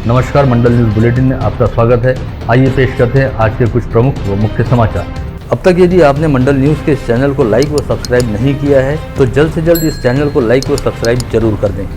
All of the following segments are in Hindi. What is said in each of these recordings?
नमस्कार, मंडल न्यूज़ बुलेटिन में आपका स्वागत है। आइए पेश करते हैं आज के कुछ प्रमुख व मुख्य समाचार। अब तक यदि आपने मंडल न्यूज़ के इस चैनल को लाइक व सब्सक्राइब नहीं किया है तो जल्द से जल्द इस चैनल को लाइक व सब्सक्राइब जरूर कर दें।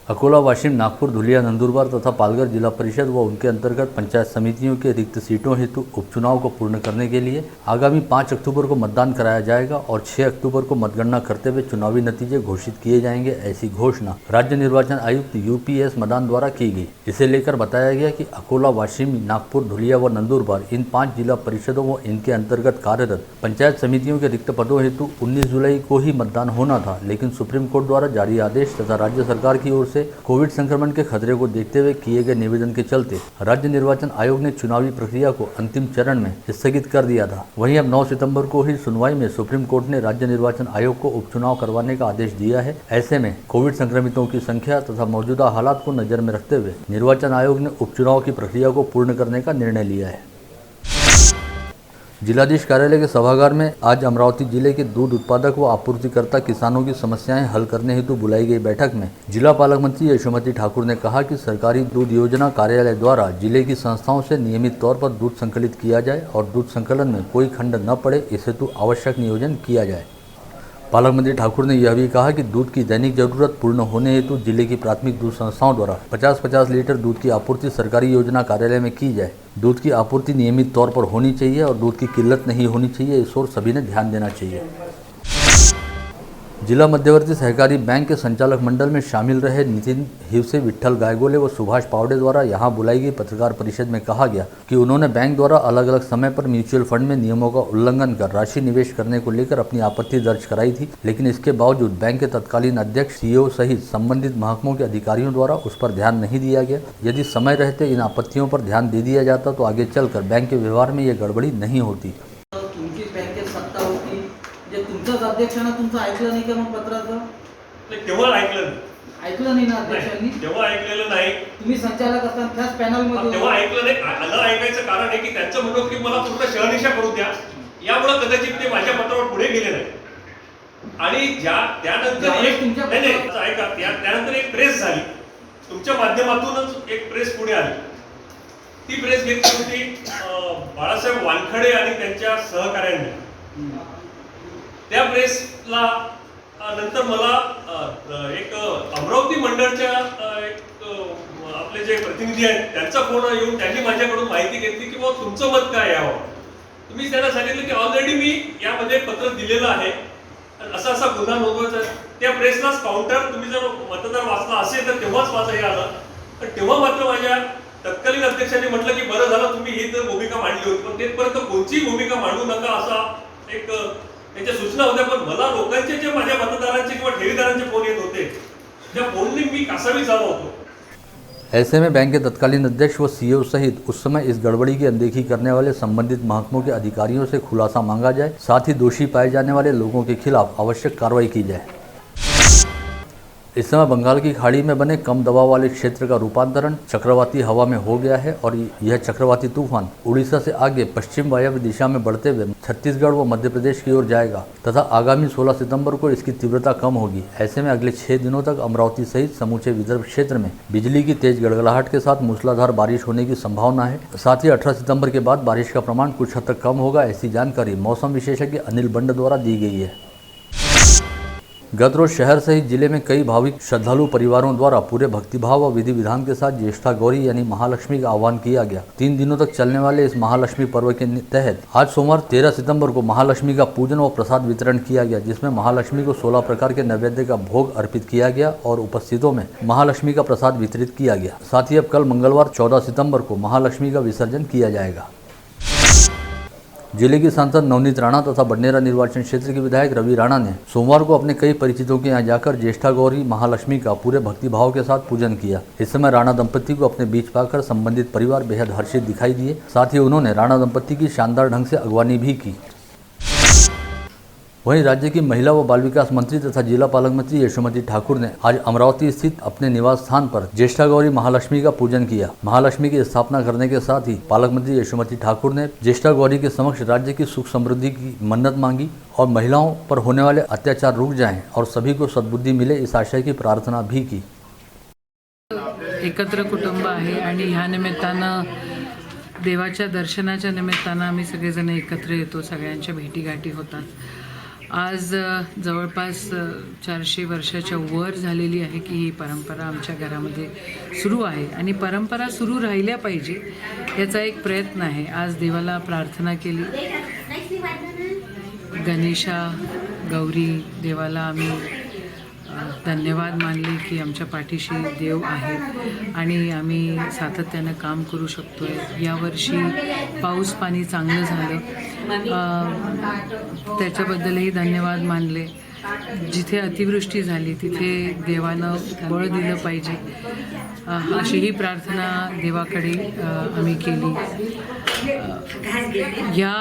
अकोला, वाशिम, नागपुर, धुलिया, नंदुरबार तथा पालघर जिला परिषद व उनके अंतर्गत पंचायत समितियों के रिक्त सीटों हेतु उपचुनाव को पूर्ण करने के लिए आगामी 5 अक्टूबर को मतदान कराया जाएगा और 6 अक्टूबर को मतगणना करते हुए चुनावी नतीजे घोषित किए जाएंगे। ऐसी घोषणा राज्य निर्वाचन आयुक्त यूपीएस मदान द्वारा की गई। इसे लेकर बताया गया कि अकोला, वाशिम, नागपुर, धुलिया व नंदुरबार इन 5 जिला परिषदों व इनके अंतर्गत कार्यरत पंचायत समितियों के रिक्त पदों हेतु 19 जुलाई को ही मतदान होना था, लेकिन सुप्रीम कोर्ट द्वारा जारी आदेश तथा राज्य सरकार की ओर से कोविड संक्रमण के खतरे को देखते हुए किए गए निवेदन के चलते राज्य निर्वाचन आयोग ने चुनावी प्रक्रिया को अंतिम चरण में स्थगित कर दिया था। वहीं अब 9 सितंबर को ही सुनवाई में सुप्रीम कोर्ट ने राज्य निर्वाचन आयोग को उपचुनाव करवाने का आदेश दिया है। ऐसे में कोविड संक्रमितों की संख्या तथा मौजूदा हालात को नजर में रखते हुए निर्वाचन आयोग ने उपचुनाव की प्रक्रिया को पूर्ण करने का निर्णय लिया है। जिलाधीश कार्यालय के सभागार में आज अमरावती जिले के दूध उत्पादक व आपूर्तिकर्ता किसानों की समस्याएं हल करने हेतु बुलाई गई बैठक में जिला पालक मंत्री यशोमती ठाकुर ने कहा कि सरकारी दूध योजना कार्यालय द्वारा जिले की संस्थाओं से नियमित तौर पर दूध संकलित किया जाए और दूध संकलन में कोई खंड न पड़े, इस हेतु आवश्यक नियोजन किया जाए। पालक मंत्री ठाकुर ने यह भी कहा कि दूध की दैनिक जरूरत पूर्ण होने हेतु जिले की प्राथमिक दूध संस्थाओं द्वारा 50-50 लीटर दूध की आपूर्ति सरकारी योजना कार्यालय में की जाए। दूध की आपूर्ति नियमित तौर पर होनी चाहिए और दूध की किल्लत नहीं होनी चाहिए, इस ओर सभी ने ध्यान देना चाहिए। जिला मध्यवर्ती सहकारी बैंक के संचालक मंडल में शामिल रहे नितिन हिवसे, विठ्ठल गायगोले व सुभाष पावड़े द्वारा यहां बुलाई गई पत्रकार परिषद में कहा गया कि उन्होंने बैंक द्वारा अलग अलग समय पर म्यूचुअल फंड में नियमों का उल्लंघन कर राशि निवेश करने को लेकर अपनी आपत्ति दर्ज कराई थी, लेकिन इसके बावजूद बैंक के तत्कालीन अध्यक्ष, सीईओ सहित संबंधित महकमों के अधिकारियों द्वारा उस पर ध्यान नहीं दिया गया। यदि समय रहते इन आपत्तियों पर ध्यान दे दिया जाता तो आगे चलकर बैंक के व्यवहार में यह गड़बड़ी नहीं होती। तुमच्याच अध्यक्षांना तुमचं ऐकलं नाही का मग पत्राचं? तेव्हा ऐकलं नाही ना अध्यक्षांनी? तेव्हा ऐकलेलं नाही। तुम्ही संचालक असताना त्याच पॅनल मध्ये तेव्हा ऐकलं नाही। आलं ऐकायचं कारण आहे की त्यांचं म्हणणं की मला पूर्ण शहनिशा करू द्या, यामुळे कदाचित ते माझ्या पत्रावर पुढे गेले नाही। आणि त्यानंतर त्यानंतर एक प्रेस झाली, तुमच्या माध्यमातूनच एक प्रेस पुढे आली। ती प्रेस घेतली होती बाळासाहेब वानखडे आणि त्यांच्या सहकाऱ्यांनी। त्या प्रेसला नंतर मला एक अमरावती मंडळच्या आपले जे प्रतिनिधी आहेत त्यांचा फोन येऊन त्यांनी माझ्याकडून माहिती घेतली की बाबा तुमचं मत काय यावं। तुम्ही त्यांना सांगितलं की ऑलरेडी मी यामध्ये पत्र दिलेलं आहे, असा असा गुन्हा नोंदवायचा। त्या प्रेसलाच काउंटर तुम्ही जर मतदार वाचला असेल तर तेव्हाच माझं हे आलं। पण तेव्हा मात्र माझ्या तत्कालीन अध्यक्षांनी म्हटलं की बरं झालं तुम्ही ही तर भूमिका मांडली होती, पण तेथपर्यंत कोणतीही भूमिका मांडू नका असा एक त्यांच्या सूचना होत्या। पण मला लोकांचे जे माझ्या मतदारांचे किंवा ठेवीदारांचे फोन येत होते त्या फोनने मी कासावी झालो होतो। ऐसे में बैंक के तत्कालीन अध्यक्ष व सीईओ सहित उस समय इस गड़बड़ी की अनदेखी करने वाले संबंधित महकमों के अधिकारियों से खुलासा मांगा जाए, साथ ही दोषी पाए जाने वाले लोगों के खिलाफ आवश्यक कार्रवाई की जाए। इस समय बंगाल की खाड़ी में बने कम दबाव वाले क्षेत्र का रूपांतरण चक्रवाती हवा में हो गया है और यह चक्रवाती तूफान उड़ीसा से आगे पश्चिम वायव्य दिशा में बढ़ते हुए छत्तीसगढ़ व मध्य प्रदेश की ओर जाएगा तथा आगामी 16 सितंबर को इसकी तीव्रता कम होगी। ऐसे में अगले 6 दिनों तक अमरावती सहित समूचे विदर्भ क्षेत्र में बिजली की तेज गड़गड़ाहट के साथ मूसलाधार बारिश होने की संभावना है। साथ ही 18 सितंबर के बाद बारिश का प्रमाण कुछ हद तक कम होगा, ऐसी जानकारी मौसम विशेषज्ञ अनिल बंड द्वारा दी गई है। गत रोज शहर सहित जिले में कई भाविक श्रद्धालु परिवारों द्वारा पूरे भक्तिभाव व विधि विधान के साथ ज्येष्ठा गौरी यानी महालक्ष्मी का आह्वान किया गया। 3 दिनों तक चलने वाले इस महालक्ष्मी पर्व के तहत आज सोमवार 13 सितंबर को महालक्ष्मी का पूजन व प्रसाद वितरण किया गया, जिसमें महालक्ष्मी को 16 प्रकार के नैवेद्य का भोग अर्पित किया गया और उपस्थितों में महालक्ष्मी का प्रसाद वितरित किया गया। साथ ही अब कल मंगलवार 14 सितंबर को महालक्ष्मी का विसर्जन किया जाएगा। जिले की सांसद नवनीत राणा तथा बडनेरा निर्वाचन क्षेत्र के विधायक रवि राणा ने सोमवार को अपने कई परिचितों के यहां जाकर ज्येष्ठा गौरी महालक्ष्मी का पूरे भक्तिभाव के साथ पूजन किया। इस समय राणा दंपत्ति को अपने बीच पाकर संबंधित परिवार बेहद हर्षित दिखाई दिए। साथ ही उन्होंने राणा दंपत्ति की शानदार ढंग से अगवानी भी की। वहीं राज्य की महिला व बाल विकास मंत्री तथा जिला पालक मंत्री यशोमती ठाकुर ने आज अमरावती स्थित अपने निवास स्थान पर ज्येष्ठा गौरी महालक्ष्मी का पूजन किया। महालक्ष्मी की स्थापना करने के साथ ही पालक मंत्री यशोमती ठाकुर ने ज्येष्ठा गौरी के समक्ष राज्य की सुख समृद्धि की मन्नत मांगी और महिलाओं पर होने वाले अत्याचार रुक जाएं और सभी को सद्बुद्धी मिले, इस आशय की प्रार्थना भी की। एकत्र कुटुंब आहे आणि ह्या निमित्तानं देवाच्या दर्शनाच्या निमित्तानं आम्ही सगळेजण एकत्र येतो, सगळ्यांच्या भेटीगाठी होतात। आज जवळपास 400 वर्षाच्या वर झालेली आहे की ही परंपरा आमच्या घरामध्ये सुरू आहे आणि परंपरा सुरू राहिल्या पाहिजे याचा एक प्रयत्न आहे। आज देवाला प्रार्थना केली, गणेशा गौरी देवाला आम्ही धन्यवाद मानले की आमच्या पाठीशी देव आहेत आणि आम्ही सातत्यानं काम करू शकतोय। यावर्षी पाऊस पाणी चांगलं झालं, त्याच्याबद्दलही धन्यवाद मानले। जिथे अतिवृष्टी झाली तिथे देवानं बळ दिलं पाहिजे अशी ही प्रार्थना देवाकडे आम्ही केली। या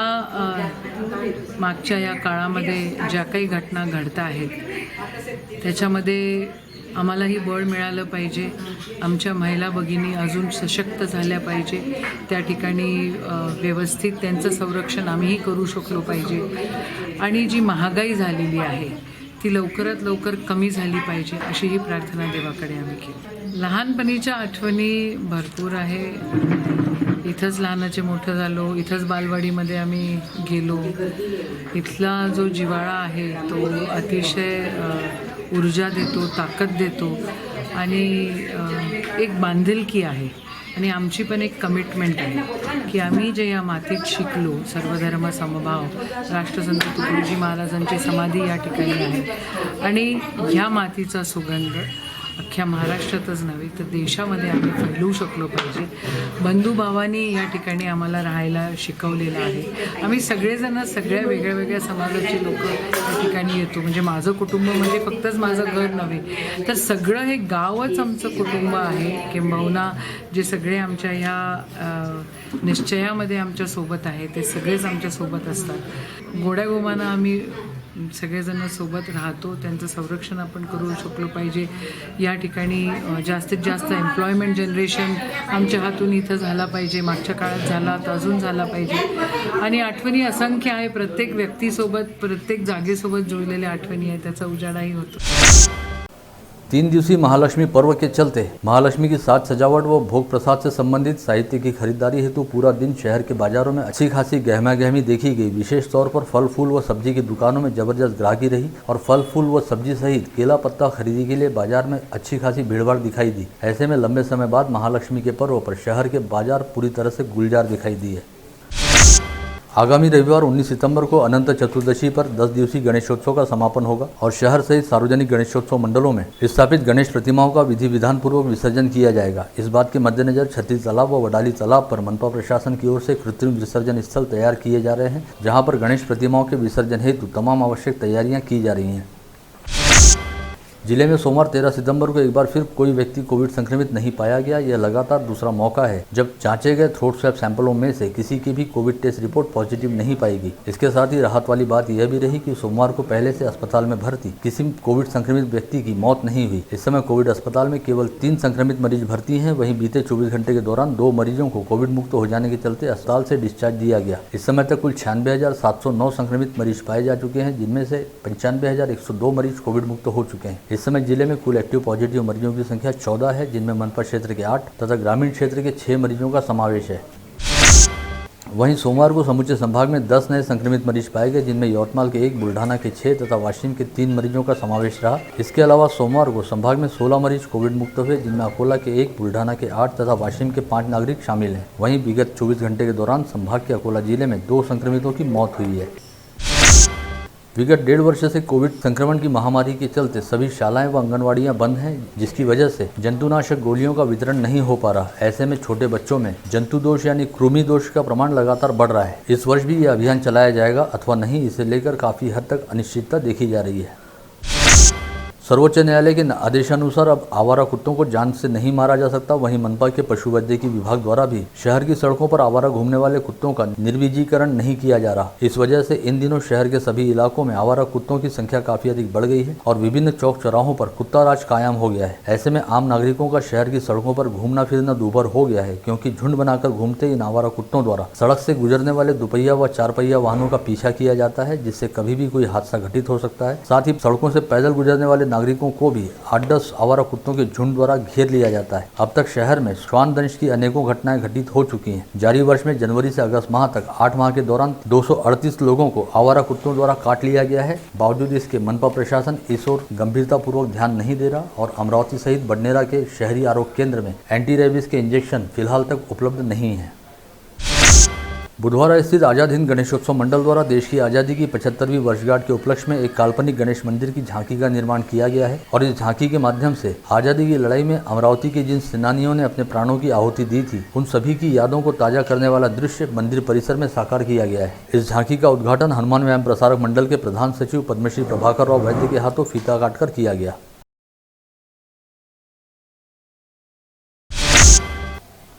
मागच्या या काळामध्ये ज्या काही घटना घडत आहेत त्याच्यामध्ये आम्हालाही बळ मिळालं पाहिजे, आमच्या महिला भगिनी अजून सशक्त झाल्या पाहिजे, त्या ठिकाणी व्यवस्थित त्यांचं संरक्षण आम्हीही करू शकलो पाहिजे आणि जी महागाई झालेली आहे ती लवकरात लवकर कमी झाली पाहिजे अशी ही प्रार्थना देवाकडे आम्ही केली। लहानपणीच्या आठवणी भरपूर आहे, इथंच लहानाचे मोठं झालो, इथंच बालवाडीमध्ये आम्ही गेलो। इथला जो जिव्हाळा आहे तो अतिशय ऊर्जा देतो, ताकद देतो आणि एक बांधिलकी आहे आणि आमची पण एक कमिटमेंट आहे की आम्ही जे या मातीत शिकलो, सर्वधर्म समभाव, राष्ट्रसंत तुकडोजी महाराजांची समाधी या ठिकाणी आहे आणि ह्या मातीचा सुगंध अख्ख्या महाराष्ट्रातच नव्हे तर देशामध्ये आम्ही फैलवू शकलो पाहिजे। बंधुभावानी या ठिकाणी आम्हाला राहायला शिकवलेलं आहे। आम्ही सगळेजण सगळ्या वेगळ्या वेगळ्या समाजाचे लोक या ठिकाणी येतो, म्हणजे माझं कुटुंब म्हणजे फक्तच माझं घर नव्हे तर सगळं हे गावच आमचं कुटुंब आहे। किंबहुना जे सगळे आमच्या ह्या निश्चयामध्ये आमच्या सोबत आहे ते सगळेच आमच्या सोबत असतात। गोड्यागोमानं आम्ही सगळेजण सोबत राहतो, त्यांचं संरक्षण आपण करू शकलो पाहिजे। या ठिकाणी जास्तीत जास्त एम्प्लॉयमेंट जनरेशन आमच्या हातून इथं झाला पाहिजे, मागच्या काळात झाला तर अजून झाला पाहिजे आणि आठवणी असंख्य आहे, प्रत्येक व्यक्तीसोबत प्रत्येक जागेसोबत जुळलेल्या आठवणी आहे, त्याचा उजाडाही होतो। 3 दिवसीय महालक्ष्मी पर्व के चलते महालक्ष्मी की साज सजावट व भोग प्रसाद से संबंधित साहित्य की खरीदारी हेतु पूरा दिन शहर के बाजारों में अच्छी खासी गहमा गहमी देखी गई। विशेष तौर पर फल फूल व सब्जी की दुकानों में जबरदस्त ग्राहकी रही और फल फूल व सब्जी सहित केला पत्ता खरीदी के लिए बाजार में अच्छी खासी भीड़भाड़ दिखाई दी। ऐसे में लंबे समय बाद महालक्ष्मी के पर्व पर शहर के बाजार पूरी तरह से गुलजार दिखाई दिए। आगामी रविवार 19 सितंबर को अनंत चतुर्दशी पर 10 दिवसीय गणेशोत्सव का समापन होगा और शहर सहित सार्वजनिक गणेशोत्सव मंडलों में स्थापित गणेश प्रतिमाओं का विधि विधान पूर्वक विसर्जन किया जाएगा। इस बात के मद्देनजर छतरी तालाब व वडाली तालाब पर मनपा प्रशासन की ओर से कृत्रिम विसर्जन स्थल तैयार किए जा रहे हैं, जहां पर गणेश प्रतिमाओं के विसर्जन हेतु तमाम आवश्यक तैयारियां की जा रही हैं। जिले में सोमवार 13 सितंबर को एक बार फिर कोई व्यक्ति कोविड संक्रमित नहीं पाया गया। यह लगातार दूसरा मौका है जब जांचे गए थ्रोट स्वैब सैंपलों में से किसी की भी कोविड टेस्ट रिपोर्ट पॉजिटिव नहीं पाई गई। इसके साथ ही राहत वाली बात यह भी रही कि सोमवार को पहले से अस्पताल में भर्ती किसी कोविड संक्रमित व्यक्ति की मौत नहीं हुई। इस समय कोविड अस्पताल में केवल 3 संक्रमित मरीज भर्ती हैं। वहीं बीते 24 घंटे के दौरान 2 मरीजों को कोविड मुक्त हो जाने के चलते अस्पताल से डिस्चार्ज दिया गया। इस समय तक कुल 96,709 संक्रमित मरीज पाए जा चुके हैं, जिनमें से 95,102 मरीज कोविड मुक्त हो चुके हैं। इस समय जिले में कुल एक्टिव पॉजिटिव मरीजों की संख्या 14 है, जिनमें मनपा क्षेत्र के 8 तथा ग्रामीण क्षेत्र के 6 मरीजों का समावेश है। वहीं सोमवार को समूचे संभाग में 10 नए संक्रमित मरीज पाए गए, जिनमें यवतमाल के 1, बुल्ढाना के 6 तथा वाशिम के 3 मरीजों का समावेश रहा। इसके अलावा सोमवार को संभाग में 16 मरीज कोविड मुक्त हुए, जिनमें अकोला के 1, बुल्ढाना के 8 तथा वाशिम के 5 नागरिक शामिल हैं। वहीं विगत 24 घंटे के दौरान संभाग के अकोला जिले में 2 संक्रमितों की मौत हुई है। विगत 1.5 वर्ष से कोविड संक्रमण की महामारी के चलते सभी शालाएं व आंगनवाड़ियां बंद हैं, जिसकी वजह से जंतुनाशक गोलियों का वितरण नहीं हो पा रहा। ऐसे में छोटे बच्चों में जंतु दोष यानी कृमि दोष का प्रमाण लगातार बढ़ रहा है। इस वर्ष भी यह अभियान चलाया जाएगा अथवा नहीं, इसे लेकर काफ़ी हद तक अनिश्चितता देखी जा रही है। सर्वोच्च न्यायालय के आदेशानुसार अब आवारा कुत्तों को जान से नहीं मारा जा सकता। वहीं मनपा के पशु वैद्यकीय विभाग द्वारा भी शहर की सड़कों पर आवारा घूमने वाले कुत्तों का निर्वीजीकरण नहीं किया जा रहा। इस वजह से इन दिनों शहर के सभी इलाकों में आवारा कुत्तों की संख्या काफी अधिक बढ़ गई है और विभिन्न चौक चौराहों पर कुत्ता राज कायम हो गया है। ऐसे में आम नागरिकों का शहर की सड़कों पर घूमना फिरना दूभर हो गया है, क्योंकि झुंड बनाकर घूमते इन आवारा कुत्तों द्वारा सड़क से गुजरने वाले दुपहिया व चारपहिया वाहनों का पीछा किया जाता है, जिससे कभी भी कोई हादसा घटित हो सकता है। साथ ही सड़कों से पैदल गुजरने वाले नागरिकों को भी 8-10 आवारा कुत्तों के झुंड द्वारा घेर लिया जाता है। अब तक शहर में श्वान दंश की अनेकों घटनाएं घटित हो चुकी हैं। जारी वर्ष में जनवरी से अगस्त माह तक 8 माह के दौरान 238 लोगों को आवारा कुत्तों द्वारा काट लिया गया है। बावजूद इसके मनपा प्रशासन इस ओर गंभीरतापूर्वक ध्यान नहीं दे रहा और अमरावती सहित बडनेरा के शहरी आरोग्य केंद्र में एंटी रेबीज के इंजेक्शन फिलहाल तक उपलब्ध नहीं है। बुधवार स्थित आजाद हिंद गणेशोत्सव मंडल द्वारा देश की आज़ादी की 75वीं वर्षगांठ के उपलक्ष्य में एक काल्पनिक गणेश मंदिर की झांकी का निर्माण किया गया है और इस झांकी के माध्यम से आज़ादी की लड़ाई में अमरावती के जिन सेनानियों ने अपने प्राणों की आहुति दी थी, उन सभी की यादों को ताजा करने वाला दृश्य मंदिर परिसर में साकार किया गया है। इस झांकी का उद्घाटन हनुमान व्यायाम प्रसारक मंडल के प्रधान सचिव पद्मश्री प्रभाकर राव वैद्य के हाथों फीता काटकर किया गया।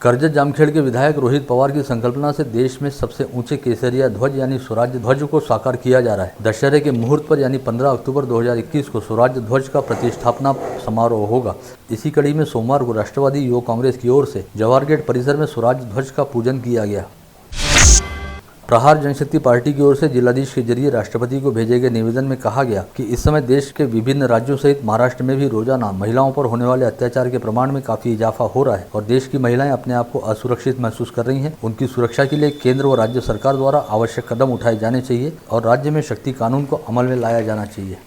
करजत जामखेड़ के विधायक रोहित पवार की संकल्पना से देश में सबसे ऊंचे केसरिया ध्वज यानी स्वराज्य ध्वज को साकार किया जा रहा है। दशहरे के मुहूर्त पर यानी 15 अक्टूबर 2021 को स्वराज्य ध्वज का प्रतिष्ठापना समारोह होगा। इसी कड़ी में सोमवार को राष्ट्रवादी युवक कांग्रेस की ओर से जवाहर गेट परिसर में स्वराज्य ध्वज का पूजन किया गया। प्रहार जनशक्ति पार्टी की ओर से जिलाधीश के जरिए राष्ट्रपति को भेजे गए निवेदन में कहा गया कि इस समय देश के विभिन्न राज्यों सहित महाराष्ट्र में भी रोजाना महिलाओं पर होने वाले अत्याचार के प्रमाण में काफी इजाफा हो रहा है और देश की महिलाएं अपने आप को असुरक्षित महसूस कर रही हैं। उनकी सुरक्षा के लिए केंद्र व राज्य सरकार द्वारा आवश्यक कदम उठाए जाने चाहिए और राज्य में शक्ति कानून को अमल में लाया जाना चाहिए।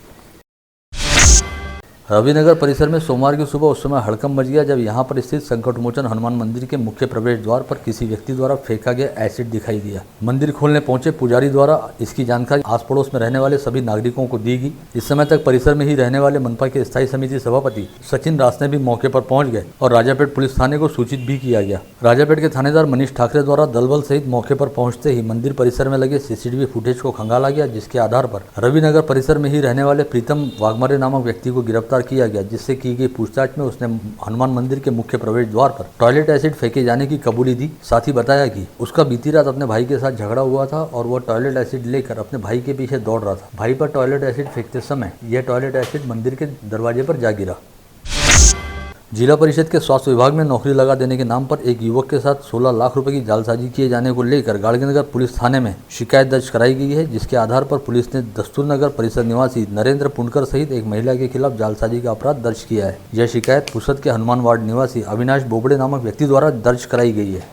रविनगर परिसर में सोमवार की सुबह उस समय हड़कंप मच गया जब यहां पर स्थित संकटमोचन हनुमान मंदिर के मुख्य प्रवेश द्वार पर किसी व्यक्ति द्वारा फेंका गया एसिड दिखाई दिया। मंदिर खोलने पहुंचे पुजारी द्वारा इसकी जानकारी आस पड़ोस में रहने वाले सभी नागरिकों को दी गई। इस समय तक परिसर में ही रहने वाले मनपा के स्थायी समिति सभापति सचिन रासने भी मौके पर पहुंच गए और राजापेट पुलिस थाने को सूचित भी किया गया। राजापेट के थानेदार मनीष ठाकरे द्वारा दलबल सहित मौके पर पहुंचते ही मंदिर परिसर में लगे सीसीटीवी फुटेज को खंगाला गया, जिसके आधार पर रविनगर परिसर में ही रहने वाले प्रीतम वाघमारे नामक व्यक्ति को गिरफ्तार किया गया, जिससे की गई पूछताछ में उसने हनुमान मंदिर के मुख्य प्रवेश द्वार पर टॉयलेट एसिड फेंके जाने की कबूली दी। साथ ही बताया कि उसका बीती रात अपने भाई के साथ झगड़ा हुआ था और वह टॉयलेट एसिड लेकर अपने भाई के पीछे दौड़ रहा था। भाई पर टॉयलेट एसिड फेंकते समय यह टॉयलेट एसिड मंदिर के दरवाजे पर जा गिरा। जिला परिषद के स्वास्थ्य विभाग में नौकरी लगा देने के नाम पर एक युवक के साथ 16 लाख रुपए की जालसाजी किए जाने को लेकर गाड़गीनगर पुलिस थाने में शिकायत दर्ज कराई गई है, जिसके आधार पर पुलिस ने दस्तूरनगर परिसर निवासी नरेंद्र पुनकर सहित एक महिला के खिलाफ जालसाजी का अपराध दर्ज किया है। यह शिकायत पुसद के हनुमान वार्ड निवासी अविनाश बोबड़े नामक व्यक्ति द्वारा दर्ज कराई गई है।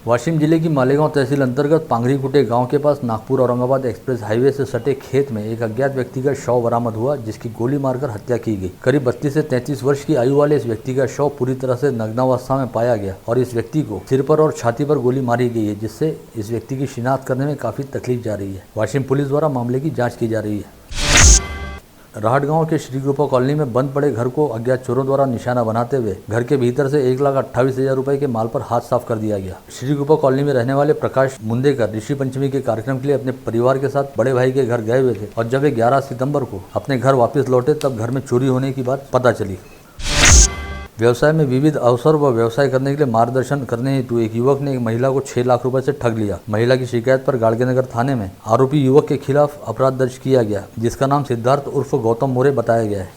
वाशिम जिले की मालेगांव तहसील अंतर्गत पांगरीकुटे गांव के पास नागपुर औरंगाबाद एक्सप्रेस हाईवे से सटे खेत में एक अज्ञात व्यक्ति का शव बरामद हुआ, जिसकी गोली मारकर हत्या की गई। करीब 32 से 33 वर्ष की आयु वाले इस व्यक्ति का शव पूरी तरह से नग्नावस्था में पाया गया और इस व्यक्ति को सिर पर और छाती पर गोली मारी गई है, जिससे इस व्यक्ति की शिनाख्त करने में काफी तकलीफ जा रही है। वाशिम पुलिस द्वारा मामले की जाँच की जा रही है। राहट गांव के श्री कृपा कॉलोनी में बंद पड़े घर को अज्ञात चोरों द्वारा निशाना बनाते हुए घर के भीतर से 1,28,000 रुपए के माल पर हाथ साफ कर दिया गया। श्री कृपा कॉलोनी में रहने वाले प्रकाश मुंदेकर ऋषि पंचमी के कार्यक्रम के लिए अपने परिवार के साथ बड़े भाई के घर गए हुए थे और जब वे 11 सितंबर को अपने घर वापस लौटे तब घर में चोरी होने की बात पता चली। व्यवसाय में विविध अवसर व व्यवसाय करने के लिए मार्गदर्शन करने हेतु एक युवक ने एक महिला को 6 लाख रुपए से ठग लिया। महिला की शिकायत पर गाड़गीनगर थाने में आरोपी युवक के खिलाफ अपराध दर्ज किया गया, जिसका नाम सिद्धार्थ उर्फ गौतम मोरे बताया गया है।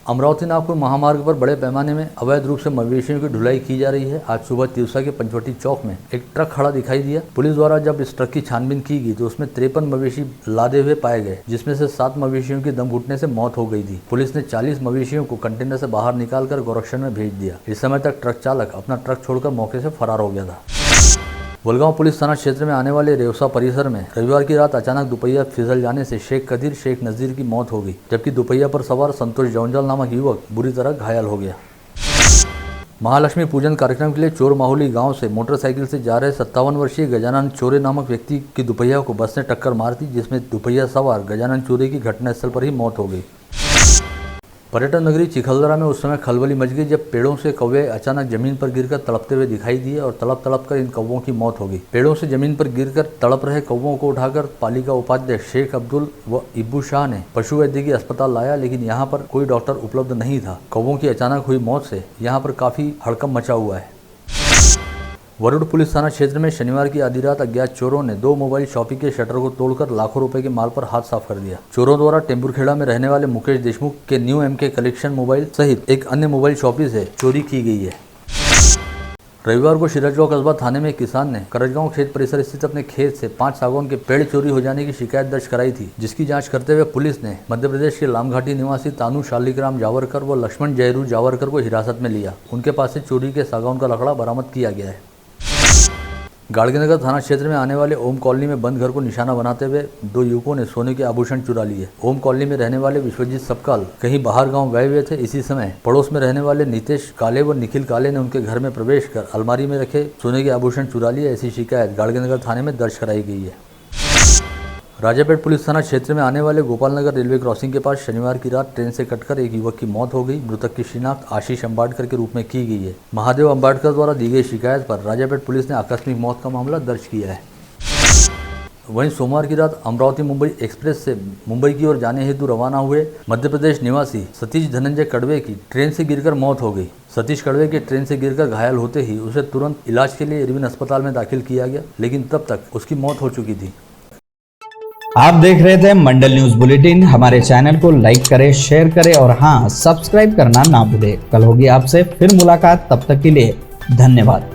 अमरावती नागपुर महामार्ग पर बड़े पैमाने में अवैध रूप से मवेशियों की ढुलाई की जा रही है। आज सुबह तिवसा के पंचवटी चौक में एक ट्रक खड़ा दिखाई दिया। पुलिस द्वारा जब इस ट्रक की छानबीन की गई तो उसमें 53 मवेशी लादे हुए पाए गए, जिसमें से 7 मवेशियों की दम घुटने से मौत हो गई थी। पुलिस ने 40 मवेशियों को कंटेनर से बाहर निकालकर गोरक्षण में भेज दिया। इस समय तक ट्रक चालक अपना ट्रक छोड़कर मौके से फरार हो गया था। बुलगांव पुलिस थाना क्षेत्र में आने वाले रेवसा परिसर में रविवार की रात अचानक दुपहिया फिसल जाने से शेख कदीर शेख नजीर की मौत हो गई, जबकि दुपहिया पर सवार संतोष जौंजाल नामक युवक बुरी तरह घायल हो गया। महालक्ष्मी पूजन कार्यक्रम के लिए चोर माहौली गांव से मोटरसाइकिल से जा रहे 57 वर्षीय गजानन चोरे नामक व्यक्ति की दुपहिया को बस ने टक्कर मार दी, जिसमें दुपहिया सवार गजानन चोरे की घटनास्थल पर ही मौत हो गई। पर्यटन नगरी चिखलदरा में उस समय खलबली मच गई जब पेड़ों से कौवे अचानक जमीन पर गिरकर तड़पते हुए दिखाई दिए और तड़प तड़प कर इन कौवों की मौत हो गई। पेड़ों से जमीन पर गिरकर तड़प रहे कौवों को उठाकर पालिका उपाध्यक्ष शेख अब्दुल व इब्बू शाह ने पशु वैद्यकीय अस्पताल लाया, लेकिन यहाँ पर कोई डॉक्टर उपलब्ध नहीं था। कौवों की अचानक हुई मौत से यहाँ पर काफी हड़कंप मचा हुआ है। वरुण पुलिस थाना क्षेत्र में शनिवार की आधी रात अज्ञात चोरों ने 2 मोबाइल शॉपी के शटर को तोड़कर लाखों रुपए के माल पर हाथ साफ कर दिया। चोरों द्वारा टेम्पुरखेड़ा में रहने वाले मुकेश देशमुख के न्यू MK कलेक्शन मोबाइल सहित एक अन्य मोबाइल शॉपी से चोरी की गई है। रविवार को शिराजगांव कस्बा थाने में एक किसान ने करजगांव खेत परिसर स्थित अपने खेत से 5 सागौन के पेड़ चोरी हो जाने की शिकायत दर्ज कराई थी, जिसकी जांच करते हुए पुलिस ने मध्य प्रदेश के लामघाटी निवासी तानू शालिग्राम जावरकर व लक्ष्मण जयरू जावरकर को हिरासत में लिया। उनके पास से चोरी के सागौन का लकड़ा बरामद किया गया है। गाड़गीनगर थाना क्षेत्र में आने वाले ओम कॉलोनी में बंद घर को निशाना बनाते हुए 2 युवकों ने सोने के आभूषण चुरा लिए। ओम कॉलोनी में रहने वाले विश्वजीत सबकाल कहीं बाहर गांव गए हुए थे। इसी समय पड़ोस में रहने वाले नितेश काले व निखिल काले ने उनके घर में प्रवेश कर अलमारी में रखे सोने के आभूषण चुरा लिए। ऐसी शिकायत गाड़गीनगर थाने में दर्ज कराई गई है। राजापेट पुलिस थाना क्षेत्र में आने वाले गोपाल नगर रेलवे क्रॉसिंग के पास शनिवार की रात ट्रेन से कटकर एक युवक की मौत हो गई। मृतक की शिनाख्त आशीष अंबाडकर के रूप में की गई है। महादेव अंबाडकर द्वारा दी गई शिकायत पर राजापेट पुलिस ने आकस्मिक मौत का मामला दर्ज किया है। वहीं सोमवार की रात अमरावती मुंबई एक्सप्रेस से मुंबई की ओर जाने हेतु रवाना हुए मध्य प्रदेश निवासी सतीश धनंजय कड़वे की ट्रेन से गिरकर मौत हो गई। सतीश कड़वे के ट्रेन से गिरकर घायल होते ही उसे तुरंत इलाज के लिए इरविन अस्पताल में दाखिल किया गया, लेकिन तब तक उसकी मौत हो चुकी थी। आप देख रहे थे मंडल न्यूज बुलेटिन। हमारे चैनल को लाइक करें, शेयर करें और हाँ, सब्सक्राइब करना ना भूलें। कल होगी आपसे फिर मुलाकात, तब तक के लिए धन्यवाद।